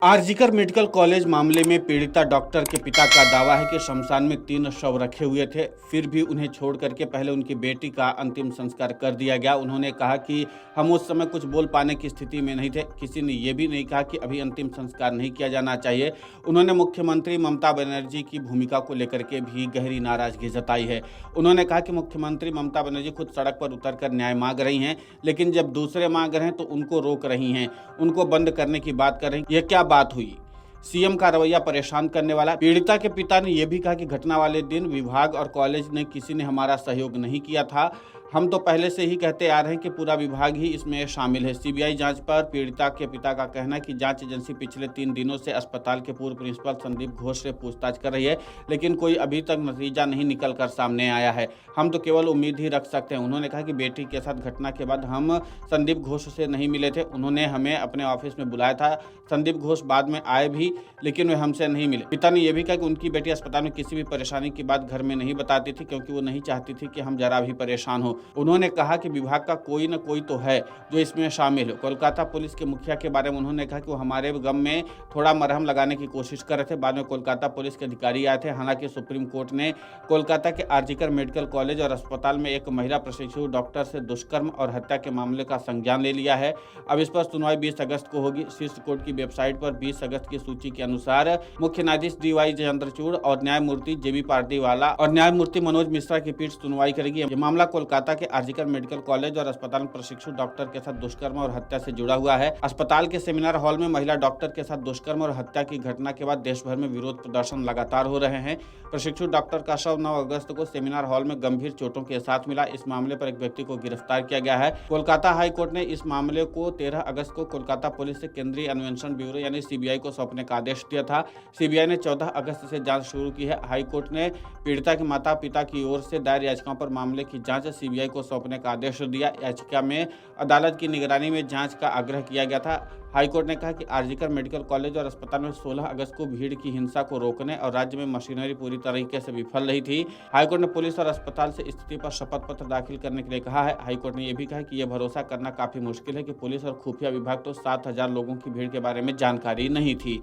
RG Kar medical college मामले में पीड़िता डॉक्टर के पिता का दावा है कि शमशान में 3 शव रखे हुए थे, फिर भी उन्हें छोड़ करके पहले उनकी बेटी का अंतिम संस्कार कर दिया गया। उन्होंने कहा कि हम उस समय कुछ बोल पाने की स्थिति में नहीं थे। किसी ने यह भी नहीं कहा कि अभी अंतिम संस्कार नहीं किया जाना चाहिए। उन्होंने मुख्यमंत्री ममता बनर्जी की भूमिका को लेकर के भी गहरी नाराजगी जताई है। उन्होंने कहा कि मुख्यमंत्री ममता बनर्जी खुद सड़क पर उतर कर न्याय मांग रही हैं, लेकिन जब दूसरे मांग रहे हैं तो उनको रोक रही हैं, उनको बंद करने की बात कर रही हैं। यह क्या बात हुई? सीएम का रवैया परेशान करने वाला। पीड़िता के पिता ने यह भी कहा कि घटना वाले दिन विभाग और कॉलेज ने किसी ने हमारा सहयोग नहीं किया था। हम तो पहले से ही कहते आ रहे हैं कि पूरा विभाग ही इसमें शामिल है। सीबीआई जांच पर पीड़िता के पिता का कहना है कि जांच एजेंसी पिछले 3 दिनों से अस्पताल के पूर्व प्रिंसिपल संदीप घोष से पूछताछ कर रही है, लेकिन कोई अभी तक नतीजा नहीं निकल कर सामने आया है। हम तो केवल उम्मीद ही रख सकते हैं। उन्होंने कहा कि बेटी के साथ घटना के बाद हम संदीप घोष से नहीं मिले थे। उन्होंने हमें अपने ऑफिस में बुलाया था। संदीप घोष बाद में आए भी, लेकिन वे हमसे नहीं मिले। पिता ने यह भी कहा कि उनकी बेटी अस्पताल में किसी भी परेशानी की बात घर में नहीं बताती थी, क्योंकि वो नहीं चाहती थी कि हम जरा भी परेशान हो। उन्होंने कहा कि विभाग का कोई न कोई तो है जो इसमें शामिल हो। कोलकाता पुलिस के मुखिया के बारे में उन्होंने कहा कि वो हमारे गम में थोड़ा मरहम लगाने की कोशिश कर रहे थे। बाद में कोलकाता पुलिस के अधिकारी आए थे। हालांकि सुप्रीम कोर्ट ने कोलकाता के आरजीकर मेडिकल कॉलेज और अस्पताल में एक महिला प्रशिक्षु डॉक्टर से दुष्कर्म और हत्या के मामले का संज्ञान ले लिया है। अब इस पर सुनवाई 20 अगस्त को होगी। शीर्ष कोर्ट की वेबसाइट पर 20 अगस्त की सूची के अनुसार मुख्य न्यायाधीश DY चंद्रचूड़ और न्यायमूर्ति JB पारदीवाला और न्यायमूर्ति मनोज मिश्रा की पीठ सुनवाई करेगी। यह मामला कोलकाता के आरजीकर मेडिकल कॉलेज और अस्पताल में प्रशिक्षु डॉक्टर के साथ दुष्कर्म और हत्या से जुड़ा हुआ है। अस्पताल के सेमिनार हॉल में महिला डॉक्टर के साथ दुष्कर्म और हत्या की घटना के बाद देश भर में विरोध प्रदर्शन लगातार हो रहे हैं। प्रशिक्षु डॉक्टर का शव 9 अगस्त को सेमिनार हॉल में गंभीर चोटों के साथ मिला। इस मामले पर एक व्यक्ति को गिरफ्तार किया गया है। कोलकाता हाई कोर्ट ने इस मामले को 13 अगस्त को कोलकाता पुलिस से केंद्रीय अन्वेषण ब्यूरो यानी CBI को सौंपने का आदेश दिया था। CBI ने 14 अगस्त से जांच शुरू की है। हाई कोर्ट ने पीड़िता के माता पिता की ओर से दायर याचिकाओं पर मामले की जांच CBI को सौंपने का आदेश दिया। याचिका में अदालत की निगरानी में जांच का आग्रह किया गया था। हाईकोर्ट ने कहा कि आरजीकर मेडिकल कॉलेज और अस्पताल में 16 अगस्त को भीड़ की हिंसा को रोकने और राज्य में मशीनरी पूरी तरीके से विफल रही थी। हाईकोर्ट ने पुलिस और अस्पताल से स्थिति पर शपथ पत्र दाखिल करने के लिए कहा है। हाईकोर्ट ने यह भी कहा कि यह भरोसा करना काफी मुश्किल है कि पुलिस और खुफिया विभाग तो 7,000 लोगों की भीड़ के बारे में जानकारी नहीं थी।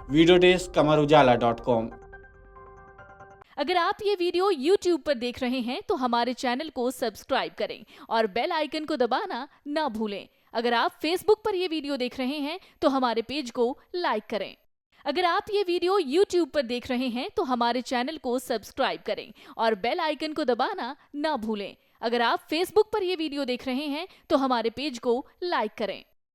Video desk amarujala.com। अगर आप ये वीडियो YouTube पर देख रहे हैं तो हमारे चैनल को सब्सक्राइब करें और बेल आइकन को दबाना ना भूलें। अगर आप Facebook पर ये वीडियो देख रहे हैं तो हमारे पेज को लाइक करें। अगर आप ये वीडियो YouTube पर देख रहे हैं तो हमारे चैनल को सब्सक्राइब करें और बेल आइकन को दबाना ना भूलें। अगर आप Facebook पर ये वीडियो देख रहे हैं तो हमारे पेज को लाइक करें।